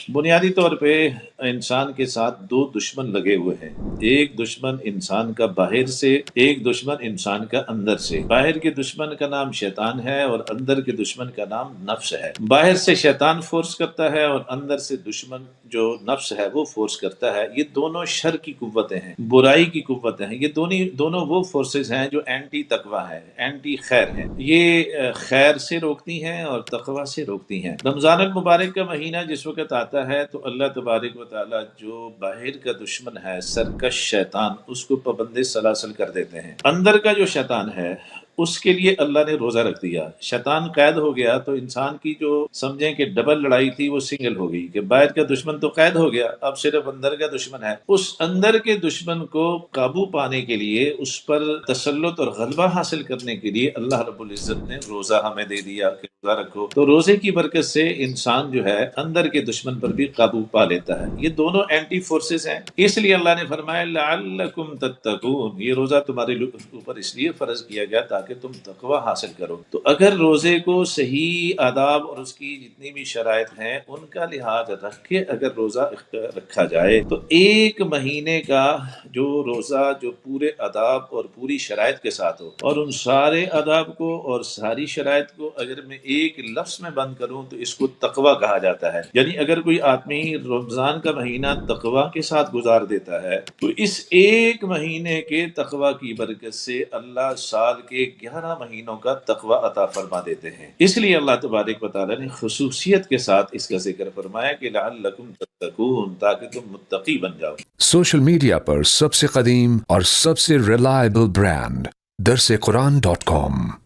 بنیادی طور پہ انسان کے ساتھ دو دشمن لگے ہوئے ہیں، ایک دشمن انسان کا باہر سے، ایک دشمن انسان کا اندر سے۔ باہر کے دشمن کا نام شیطان ہے اور اندر کے دشمن کا نام نفس ہے۔ باہر سے شیطان فورس کرتا ہے اور اندر سے دشمن جو نفس ہے وہ فورس کرتا ہے۔ یہ دونوں شر کی قوتیں ہیں، برائی کی قوتیں ہیں۔ یہ دونوں وہ فورسز ہیں جو اینٹی تقوی ہے، اینٹی خیر ہے۔ یہ خیر سے روکتی ہیں اور تقوی سے روکتی ہیں۔ رمضان المبارک کا مہینہ جس وقت آتا ہے تو اللہ تبارک و تعالیٰ جو باہر کا دشمن ہے سرکش شیطان، اس کو پابند سلاسل کر دیتے ہیں۔ اندر کا جو شیطان ہے اس کے لیے اللہ نے روزہ رکھ دیا۔ شیطان قید ہو گیا تو انسان کی جو سمجھیں کہ ڈبل لڑائی تھی وہ سنگل ہو گئی، کہ باہر کا دشمن تو قید ہو گیا، اب صرف اندر کا دشمن ہے۔ اس اندر کے دشمن کو قابو پانے کے لیے، اس پر تسلط اور غلبہ حاصل کرنے کے لیے اللہ رب العزت نے روزہ ہمیں دے دیا کہ روزہ رکھو۔ تو روزے کی برکت سے انسان جو ہے اندر کے دشمن پر بھی قابو پا لیتا ہے۔ یہ دونوں اینٹی فورسز ہیں، اس لیے اللہ نے فرمایا لعلکم تتقون، یہ روزہ تمہارے اوپر اس لیے فرض کیا گیا تاکہ تم تقوی حاصل کرو۔ تو اگر روزے کو صحیح آداب اور اس کی جتنی بھی شرائط ہیں ان کا لحاظ رکھ کے اگر روزہ رکھا جائے تو ایک مہینے کا جو روزہ جو پورے آداب اور پوری شرائط کے ساتھ ہو، اور ان سارے آداب کو اور ساری شرائط کو اگر میں ایک لفظ میں بند کروں تو اس کو تقوی کہا جاتا ہے۔ یعنی اگر کوئی آدمی رمضان کا مہینہ تقوی کے ساتھ گزار دیتا ہے تو اس ایک مہینے کے تقوی کی برکت سے اللہ سال کے 11 مہینوں کا تقوی عطا فرما دیتے ہیں۔ اس لیے اللہ تبارک و تعالیٰ نے خصوصیت کے ساتھ اس کا ذکر فرمایا کہ لعلکم تتقون، تاکہ تم متقی بن جاؤ۔ سوشل میڈیا پر سب سے قدیم اور سب سے ریلائبل برانڈ درس قرآن .com